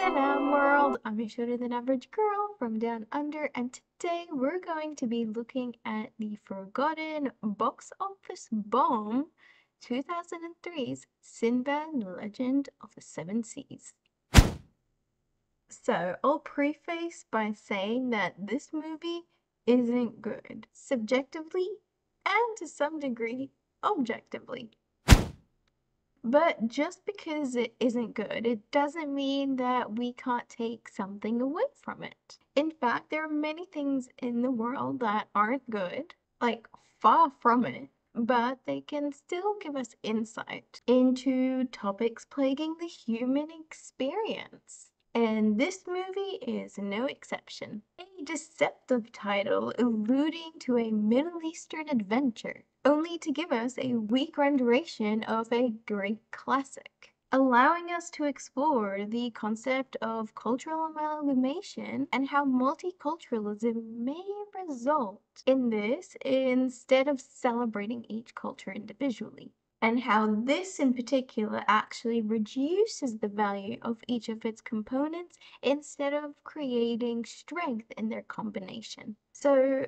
Salam world, I'm a shorter than average girl from down under, and today we're going to be looking at the forgotten box office bomb 2003's Sinbad Legend of the Seven Seas. So I'll preface by saying that this movie isn't good, subjectively and to some degree objectively. But just because it isn't good, it doesn't mean that we can't take something away from it. In fact, there are many things in the world that aren't good, like far from it, but they can still give us insight into topics plaguing the human experience. And this movie is no exception. A deceptive title alluding to a Middle Eastern adventure, only to give us a weak rendition of a Greek classic, allowing us to explore the concept of cultural amalgamation and how multiculturalism may result in this instead of celebrating each culture individually, and how this in particular actually reduces the value of each of its components instead of creating strength in their combination. So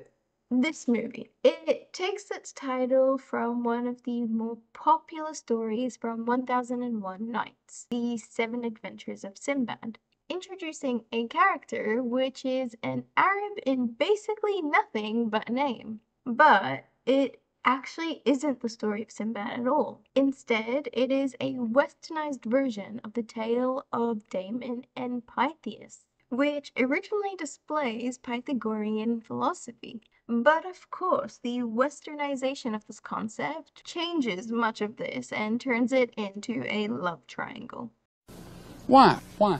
this movie, it takes its title from one of the more popular stories from 1001 Nights, The Seven Adventures of Sinbad, introducing a character which is an Arab in basically nothing but a name. But it actually isn't the story of Sinbad at all. Instead, it is a westernized version of the tale of Damon and Pythias, which originally displays Pythagorean philosophy. But of course, the westernization of this concept changes much of this and turns it into a love triangle. Why? Why?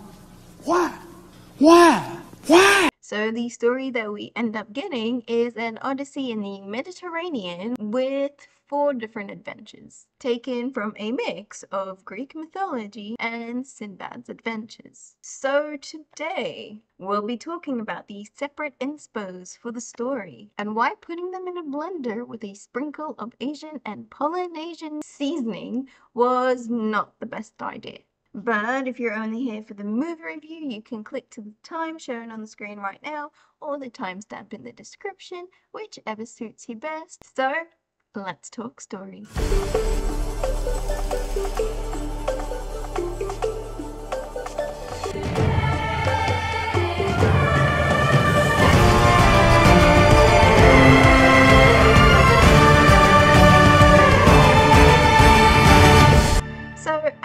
So the story that we end up getting is an odyssey in the Mediterranean with 4 different adventures, taken from a mix of Greek mythology and Sinbad's adventures. So today, we'll be talking about the separate inspos for the story, and why putting them in a blender with a sprinkle of Asian and Polynesian seasoning was not the best idea. But if you're only here for the movie review, you can click to the time shown on the screen right now or the timestamp in the description, whichever suits you best. So, let's talk story.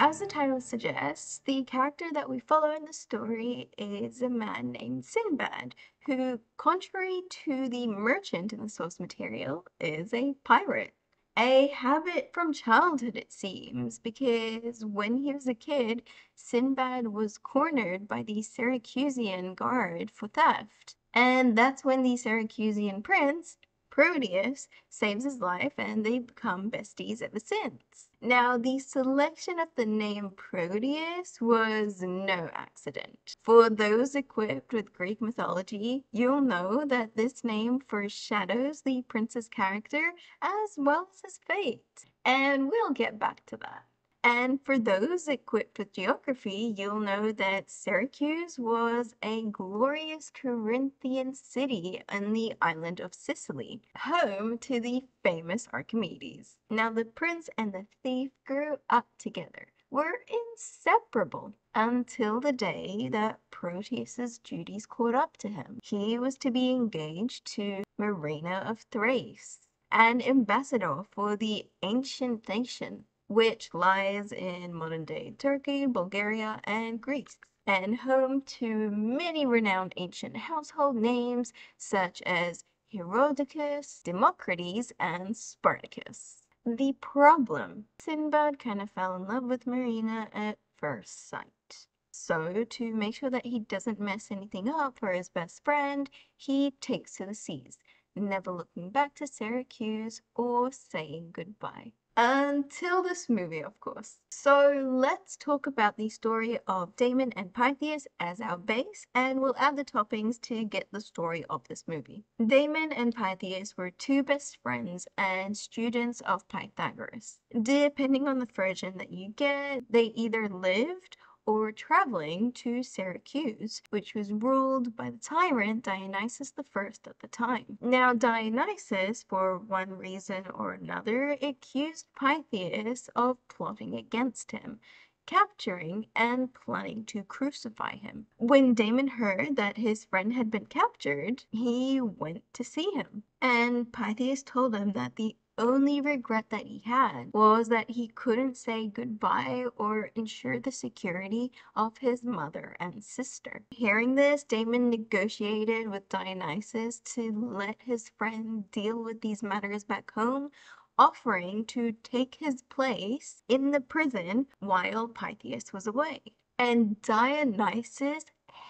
As the title suggests, the character that we follow in the story is a man named Sinbad, who, contrary to the merchant in the source material, is a pirate. A habit from childhood, it seems, because when he was a kid, Sinbad was cornered by the Syracusan guard for theft. And that's when the Syracusan prince, Proteus, saves his life, and they become besties ever since. Now, the selection of the name Proteus was no accident. For those equipped with Greek mythology, you'll know that this name foreshadows the prince's character as well as his fate, and we'll get back to that. And for those equipped with geography, you'll know that Syracuse was a glorious Corinthian city on the island of Sicily, home to the famous Archimedes. Now, the prince and the thief grew up together, were inseparable, until the day that Proteus's duties caught up to him. He was to be engaged to Marina of Thrace, an ambassador for the ancient nation, which lies in modern-day Turkey, Bulgaria, and Greece, and home to many renowned ancient household names such as Herodotus, Democritus, and Spartacus. The problem: Sinbad kind of fell in love with Marina at first sight. So, to make sure that he doesn't mess anything up for his best friend, he takes to the seas, never looking back to Syracuse or saying goodbye. Until this movie, of course. So let's talk about the story of Damon and Pythias as our base, and we'll add the toppings to get the story of this movie. Damon and Pythias were 2 best friends and students of Pythagoras. Depending on the version that you get, they either lived or traveling to Syracuse, which was ruled by the tyrant Dionysius I at the time. Now, Dionysius, for one reason or another, accused Pythias of plotting against him, capturing and planning to crucify him. When Damon heard that his friend had been captured, he went to see him, and Pythias told him that the only regret that he had was that he couldn't say goodbye or ensure the security of his mother and sister. Hearing this, Damon negotiated with Dionysius to let his friend deal with these matters back home, offering to take his place in the prison while Pythias was away. And Dionysius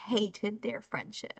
hated their friendship.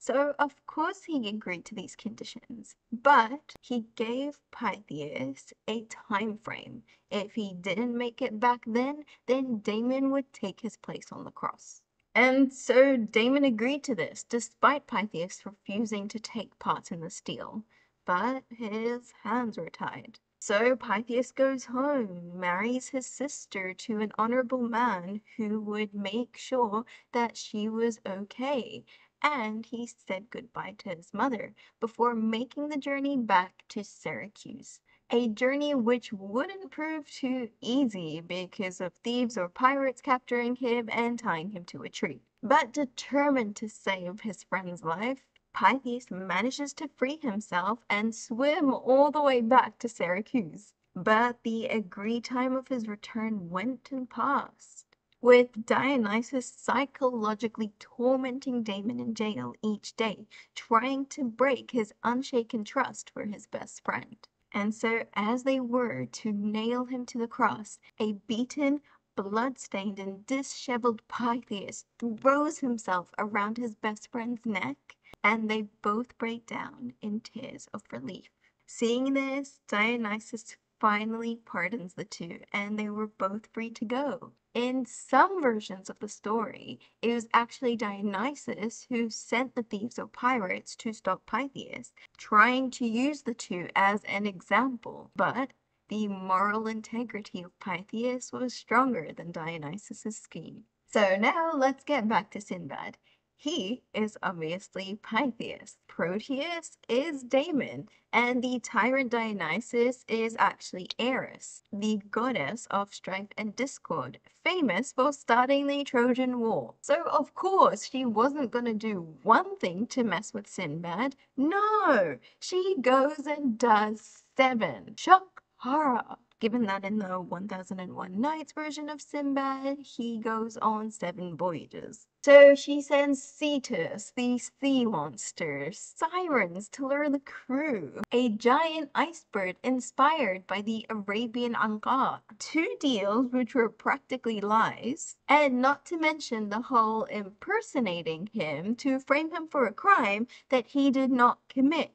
So, of course, he agreed to these conditions, but he gave Pythias a time frame. If he didn't make it back then Damon would take his place on the cross. And so Damon agreed to this, despite Pythias refusing to take part in the steal. But his hands were tied. So Pythias goes home, marries his sister to an honorable man who would make sure that she was okay, and he said goodbye to his mother before making the journey back to Syracuse. A journey which wouldn't prove too easy because of thieves or pirates capturing him and tying him to a tree. But determined to save his friend's life, Pythias manages to free himself and swim all the way back to Syracuse. But the agreed time of his return went and passed, with Dionysus psychologically tormenting Damon in jail each day, trying to break his unshaken trust for his best friend. And so, as they were to nail him to the cross, a beaten, blood-stained, and disheveled Pythias throws himself around his best friend's neck, and they both break down in tears of relief. Seeing this, Dionysus finally pardons the two, and they were both free to go. In some versions of the story, it was actually Dionysus who sent the thieves or pirates to stop Pythias, trying to use the two as an example, but the moral integrity of Pythias was stronger than Dionysus's scheme. So now let's get back to Sinbad. He is obviously Pythias, Proteus is Damon, and the tyrant Dionysus is actually Eris, the goddess of strife and discord, famous for starting the Trojan War. So of course she wasn't gonna do one thing to mess with Sinbad. No, she goes and does 7. Shock, horror. Given that in the 1001 Nights version of Sinbad, he goes on 7 voyages. So she sends Cetus, the sea monster, sirens to lure the crew, a giant iceberg inspired by the Arabian Anqa, 2 deals which were practically lies, and not to mention the whole impersonating him to frame him for a crime that he did not commit,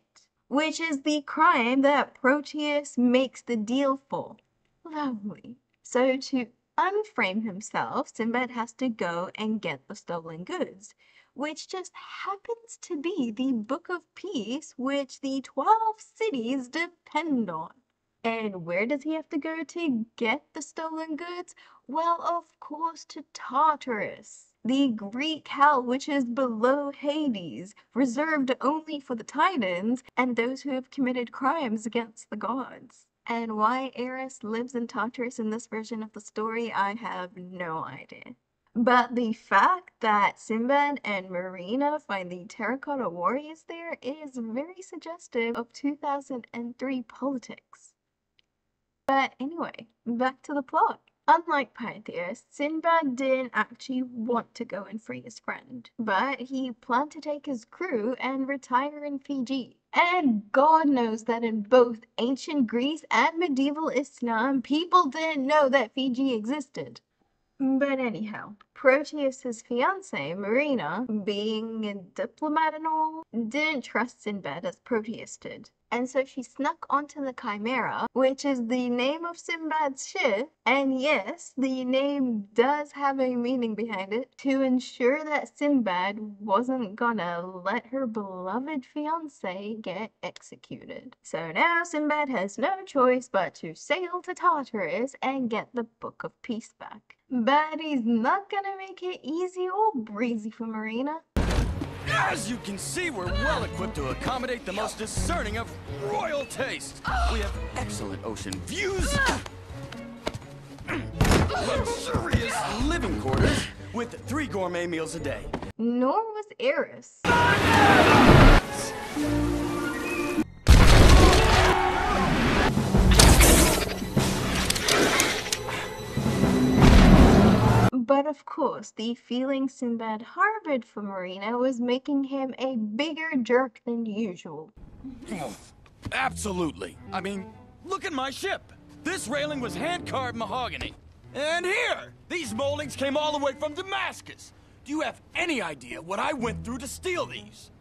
which is the crime that Proteus makes the deal for. Lovely. So to unframe himself, Sinbad has to go and get the stolen goods, which just happens to be the Book of Peace, which the 12 cities depend on. And where does he have to go to get the stolen goods? Well, of course, to Tartarus, the Greek hell which is below Hades, reserved only for the Titans and those who have committed crimes against the gods. And why Eris lives in Tartarus in this version of the story, I have no idea. But the fact that Sinbad and Marina find the terracotta warriors there is very suggestive of 2003 politics. But anyway, back to the plot. Unlike Pythias, Sinbad didn't actually want to go and free his friend, but he planned to take his crew and retire in Fiji. And God knows that in both ancient Greece and medieval Islam, people didn't know that Fiji existed. But anyhow, Proteus's fiancée, Marina, being a diplomat and all, didn't trust Sinbad as Proteus did. And so she snuck onto the Chimera, which is the name of Sinbad's ship, and yes, the name does have a meaning behind it, to ensure that Sinbad wasn't gonna let her beloved fiancé get executed. So now Sinbad has no choice but to sail to Tartarus and get the Book of Peace back. But he's not gonna make it easy or breezy for Marina. As you can see, we're well equipped to accommodate the most discerning of royal taste. We have excellent ocean views, luxurious living quarters with 3 gourmet meals a day. Nor was Eris. But of course, the feeling Sinbad harbored for Marina was making him a bigger jerk than usual. Absolutely. I mean, look at my ship. This railing was hand-carved mahogany. And here, these moldings came all the way from Damascus. Do you have any idea what I went through to steal these?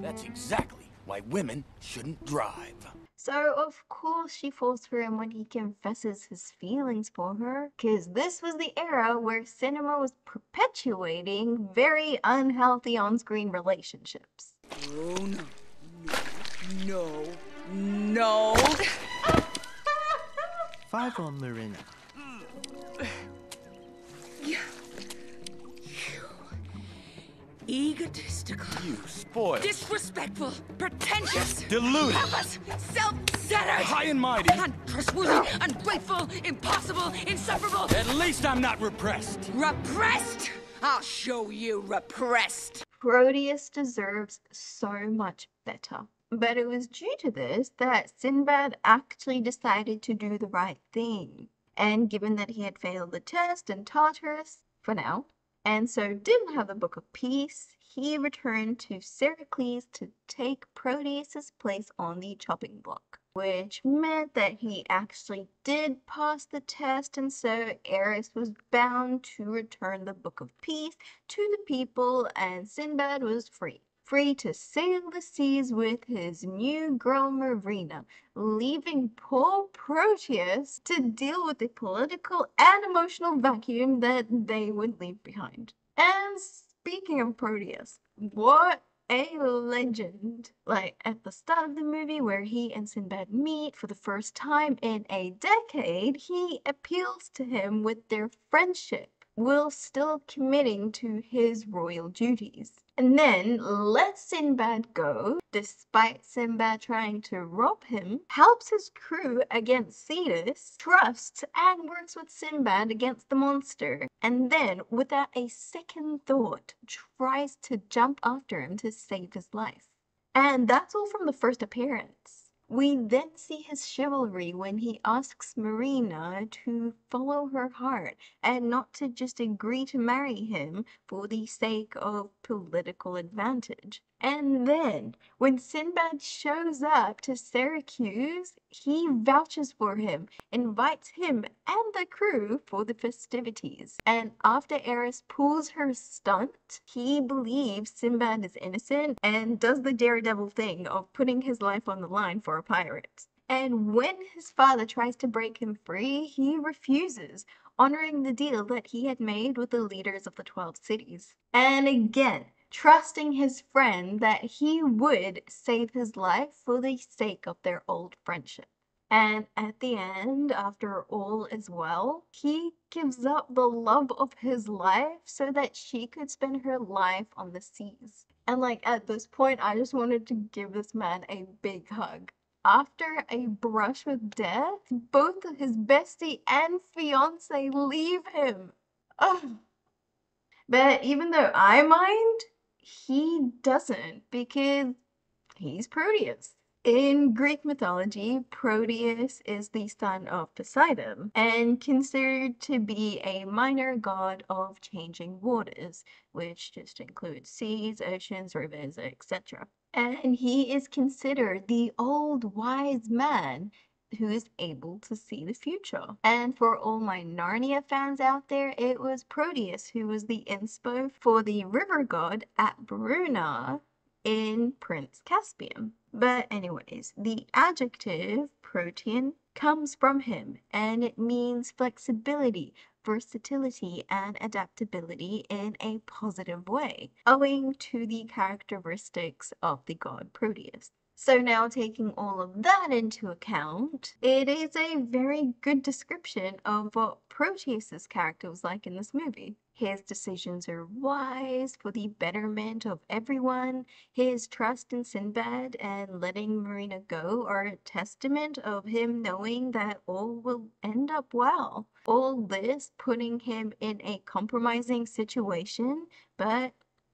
That's exactly why women shouldn't drive. So of course she falls for him when he confesses his feelings for her, cause this was the era where cinema was perpetuating very unhealthy on-screen relationships. Oh, no. No. 5 on Marina. Egotistical. You spoiled. Disrespectful. Pretentious. Deluded. Pompous. Self-centered. High and mighty. Untrustworthy. Ungrateful. Impossible. Insufferable. At least I'm not repressed. Repressed. I'll show you repressed. Proteus deserves so much better. But it was due to this that Sinbad actually decided to do the right thing. And given that he had failed the test in Tartarus, for now, and so didn't have the Book of Peace, he returned to Syracuse to take Proteus's place on the chopping block, which meant that he actually did pass the test, and so Eris was bound to return the Book of Peace to the people, and Sinbad was free to sail the seas with his new girl Marina, leaving poor Proteus to deal with the political and emotional vacuum that they would leave behind. And speaking of Proteus, what a legend. Like at the start of the movie where he and Sinbad meet for the first time in a decade, he appeals to him with their friendship while still committing to his royal duties. And then lets Sinbad go, despite Sinbad trying to rob him, helps his crew against Thetis, trusts and works with Sinbad against the monster, and then, without a second thought, tries to jump after him to save his life. And that's all from the first appearance. We then see his chivalry when he asks Marina to follow her heart and not to just agree to marry him for the sake of political advantage. And then, when Sinbad shows up to Syracuse, he vouches for him, invites him and the crew for the festivities. And after Eris pulls her stunt, he believes Sinbad is innocent and does the daredevil thing of putting his life on the line for a pirate. And when his father tries to break him free, he refuses, honoring the deal that he had made with the leaders of the 12 cities. And again, trusting his friend that he would save his life for the sake of their old friendship. And at the end, after all is well, he gives up the love of his life so that she could spend her life on the seas. And like at this point, I just wanted to give this man a big hug. After a brush with death, both his bestie and fiance leave him. Ugh. But even though I mind, he doesn't, because he's Proteus. In Greek mythology, Proteus is the son of Poseidon and considered to be a minor god of changing waters, which just includes seas, oceans, rivers, etc. And he is considered the old wise man who is able to see the future. And for all my Narnia fans out there, it was Proteus who was the inspo for the river god at Bruna in Prince Caspian. But anyways, the adjective protean comes from him, and it means flexibility, versatility, and adaptability in a positive way, owing to the characteristics of the god Proteus. So now taking all of that into account, it is a very good description of what Proteus's character was like in this movie. His decisions are wise for the betterment of everyone. His trust in Sinbad and letting Marina go are a testament of him knowing that all will end up well. All this putting him in a compromising situation, but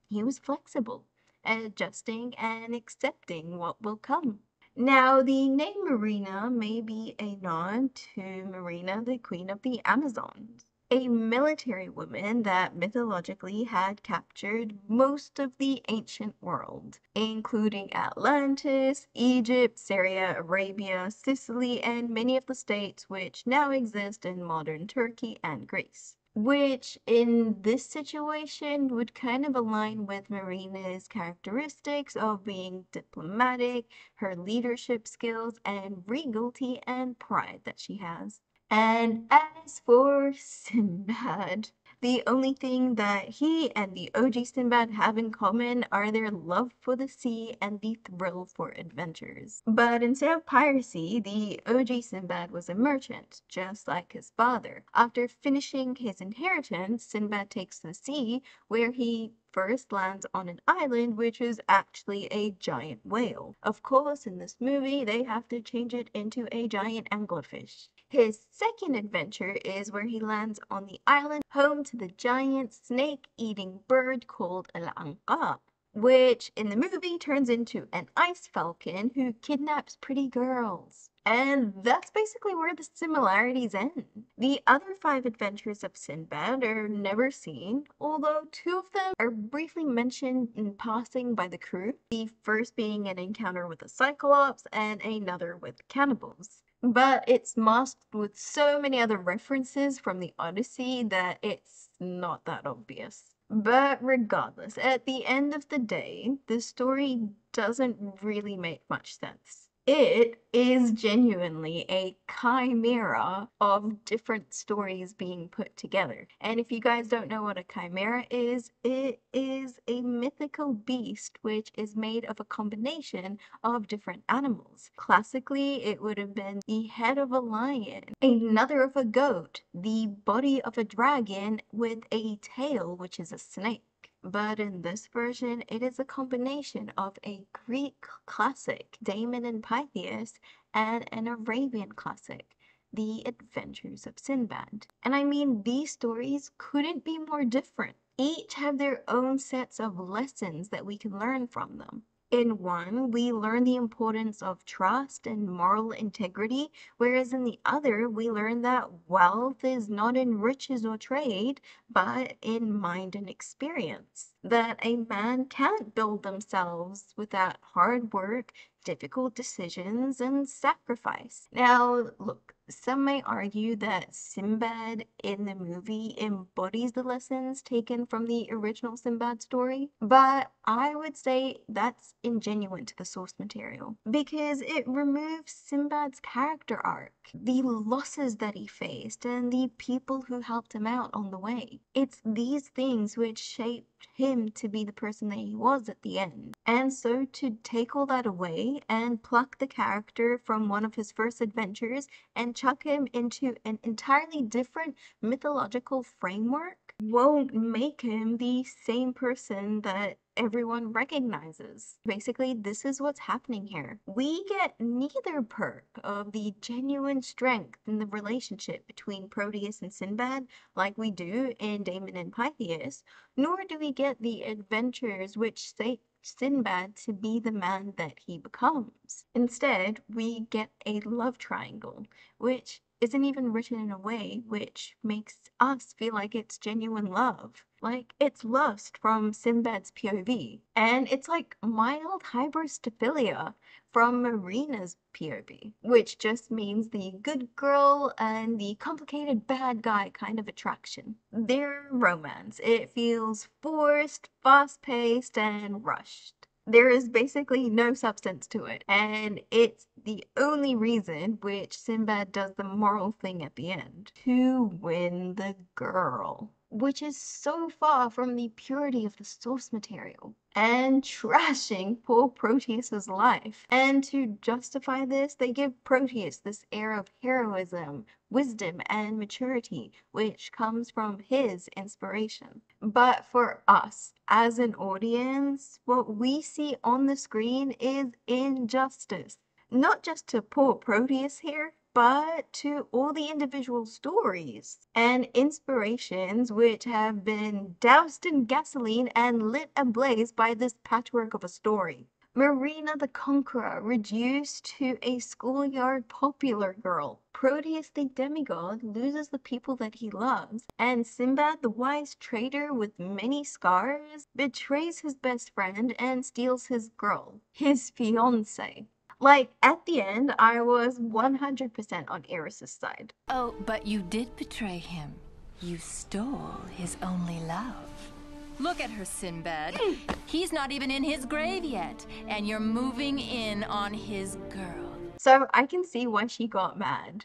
he was flexible, adjusting and accepting what will come. Now, the name Marina may be a nod to Marina, the Queen of the Amazons, a military woman that mythologically had captured most of the ancient world, including Atlantis, Egypt, Syria, Arabia, Sicily, and many of the states which now exist in modern Turkey and Greece. Which in this situation would kind of align with Marina's characteristics of being diplomatic, her leadership skills, and regality and pride that she has. And as for Sinbad, the only thing that he and the OG Sinbad have in common are their love for the sea and the thrill for adventures. But instead of piracy, the OG Sinbad was a merchant, just like his father. After finishing his inheritance, Sinbad takes to the sea, where he first lands on an island which is actually a giant whale. Of course, in this movie, they have to change it into a giant anglerfish. His second adventure is where he lands on the island home to the giant snake-eating bird called Al-Anqa, which in the movie turns into an ice falcon who kidnaps pretty girls. And that's basically where the similarities end. The other 5 adventures of Sinbad are never seen, although 2 of them are briefly mentioned in passing by the crew, the first being an encounter with a Cyclops and another with cannibals. But it's masked with so many other references from the Odyssey that it's not that obvious. But regardless, at the end of the day, the story doesn't really make much sense. It is genuinely a chimera of different stories being put together. And if you guys don't know what a chimera is, it is a mythical beast which is made of a combination of different animals. Classically, it would have been the head of a lion, another of a goat, the body of a dragon with a tail, which is a snake. But in this version, it is a combination of a Greek classic, Damon and Pythias, and an Arabian classic, The Adventures of Sinbad. And I mean, these stories couldn't be more different. Each have their own sets of lessons that we can learn from them. In one, we learn the importance of trust and moral integrity, whereas in the other, we learn that wealth is not in riches or trade, but in mind and experience. That a man can't build themselves without hard work, difficult decisions, and sacrifice. Now, look, some may argue that Sinbad in the movie embodies the lessons taken from the original Sinbad story, but I would say that's ingenuine to the source material because it removes Sinbad's character arc, the losses that he faced, and the people who helped him out on the way. It's these things which shaped him to be the person that he was at the end. And so to take all that away and pluck the character from one of his first adventures and chuck him into an entirely different mythological framework won't make him the same person that everyone recognizes. Basically, this is what's happening here. We get neither perk of the genuine strength in the relationship between Proteus and Sinbad like we do in Damon and Pythias, nor do we get the adventures which shape Sinbad to be the man that he becomes. Instead, we get a love triangle, which isn't even written in a way which makes us feel like it's genuine love. Like, it's lust from Sinbad's POV. And it's like mild hybristophilia from Marina's POV, which just means the good girl and the complicated bad guy kind of attraction. Their romance, it feels forced, fast-paced, and rushed. There is basically no substance to it, and it's the only reason which Sinbad does the moral thing at the end, to win the girl. which is so far from the purity of the source material, and trashing poor Proteus's life. And to justify this, they give Proteus this air of heroism, wisdom, and maturity, which comes from his inspiration. But for us, as an audience, what we see on the screen is injustice. Not just to poor Proteus here, but to all the individual stories and inspirations which have been doused in gasoline and lit ablaze by this patchwork of a story. Marina the Conqueror reduced to a schoolyard popular girl. Proteus the demigod loses the people that he loves, and Sinbad the wise trader with many scars betrays his best friend and steals his girl, his fiancée. Like, at the end, I was 100% on Eris's side. Oh, but you did betray him. You stole his only love. Look at her, Sinbad. He's not even in his grave yet, and you're moving in on his girl. So I can see why she got mad.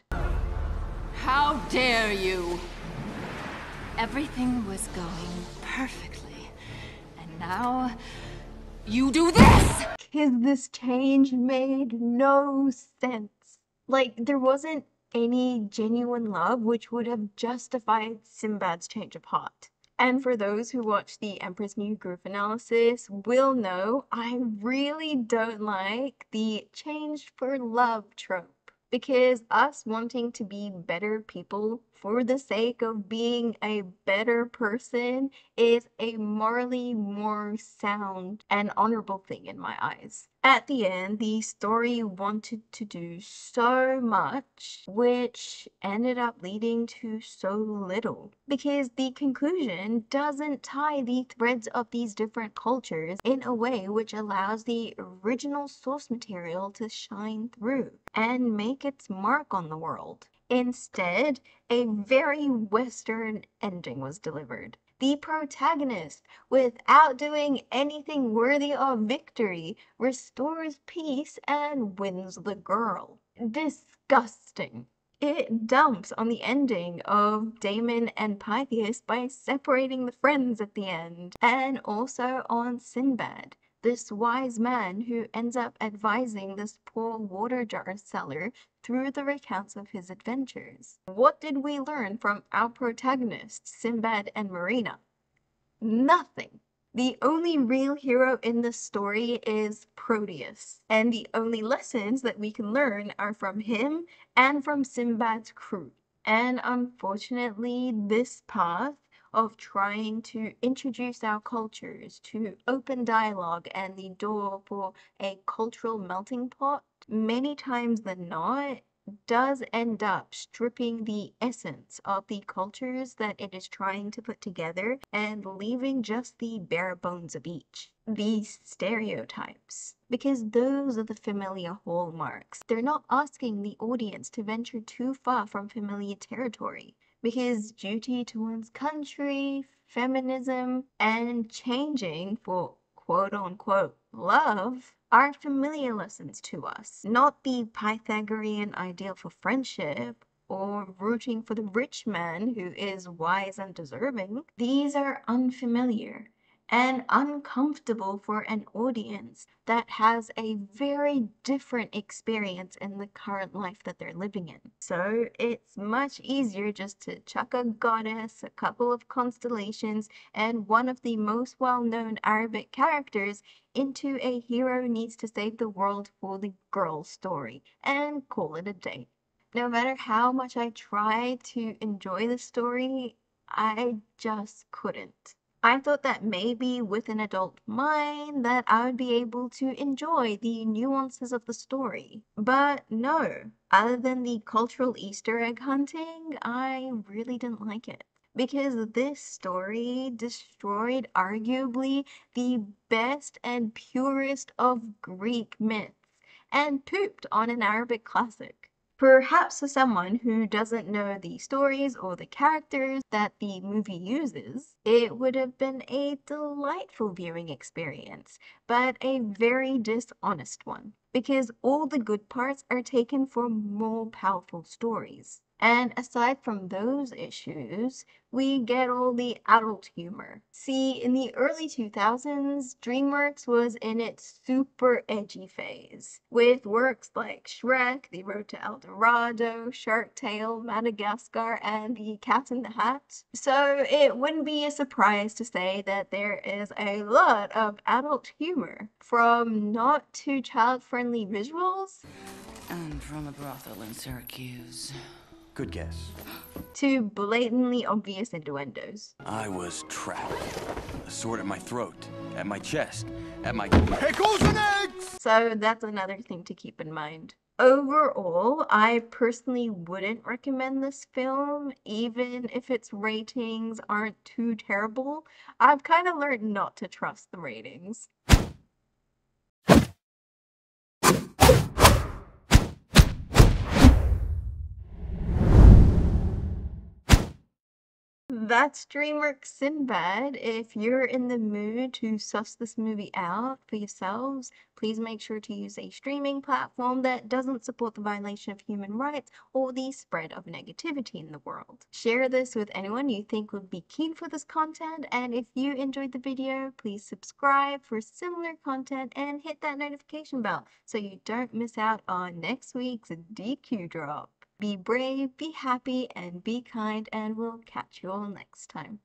How dare you! Everything was going perfectly, and now you do this! Because this change made no sense. Like, there wasn't any genuine love which would have justified Sinbad's change of heart. And for those who watch the Emperor's New Groove analysis will know I really don't like the change for love trope. Because us wanting to be better people for the sake of being a better person is a morally more sound and honorable thing in my eyes. At the end, the story wanted to do so much, which ended up leading to so little. Because the conclusion doesn't tie the threads of these different cultures in a way which allows the original source material to shine through and make its mark on the world. Instead, a very Western ending was delivered. The protagonist, without doing anything worthy of victory, restores peace and wins the girl. Disgusting. It dumps on the ending of Damon and Pythias by separating the friends at the end, and also on Sinbad, this wise man who ends up advising this poor water jar seller through the recounts of his adventures. What did we learn from our protagonists, Sinbad and Marina? Nothing. The only real hero in this story is Proteus, and the only lessons that we can learn are from him and from Sinbad's crew. And unfortunately, this path of trying to introduce our cultures to open dialogue and the door for a cultural melting pot, many times than not, does end up stripping the essence of the cultures that it is trying to put together and leaving just the bare bones of each. These stereotypes. Because those are the familiar hallmarks. They're not asking the audience to venture too far from familiar territory. Because duty to one's country, feminism, and changing for quote-unquote love are familiar lessons to us, not the Pythagorean ideal for friendship or rooting for the rich man who is wise and deserving. These are unfamiliar and uncomfortable for an audience that has a very different experience in the current life that they're living in. So it's much easier just to chuck a goddess, a couple of constellations, and one of the most well-known Arabic characters into a hero needs to save the world for the girl story, and call it a day. No matter how much I tried to enjoy the story, I just couldn't. I thought that maybe with an adult mind that I would be able to enjoy the nuances of the story. But no, other than the cultural Easter egg hunting, I really didn't like it. Because this story destroyed arguably the best and purest of Greek myths and pooped on an Arabic classic. Perhaps for someone who doesn't know the stories or the characters that the movie uses, it would have been a delightful viewing experience, but a very dishonest one. because all the good parts are taken from more powerful stories. And aside from those issues, we get all the adult humor. See, in the early 2000s, DreamWorks was in its super edgy phase, with works like Shrek, The Road to El Dorado, Shark Tale, Madagascar, and The Cat in the Hat. So it wouldn't be a surprise to say that there is a lot of adult humor, from not too child-friendly visuals I'm from a brothel in Syracuse. Good guess. to blatantly obvious innuendos. I was trapped. A sword at my throat, at my chest, at my pickles and eggs! So that's another thing to keep in mind. Overall, I personally wouldn't recommend this film, even if its ratings aren't too terrible. I've kind of learned not to trust the ratings. That's DreamWorks Sinbad. If you're in the mood to suss this movie out for yourselves, please make sure to use a streaming platform that doesn't support the violation of human rights or the spread of negativity in the world. Share this with anyone you think would be keen for this content, and if you enjoyed the video, please subscribe for similar content and hit that notification bell so you don't miss out on next week's DQ drop. Be brave, be happy, and be kind, and we'll catch you all next time.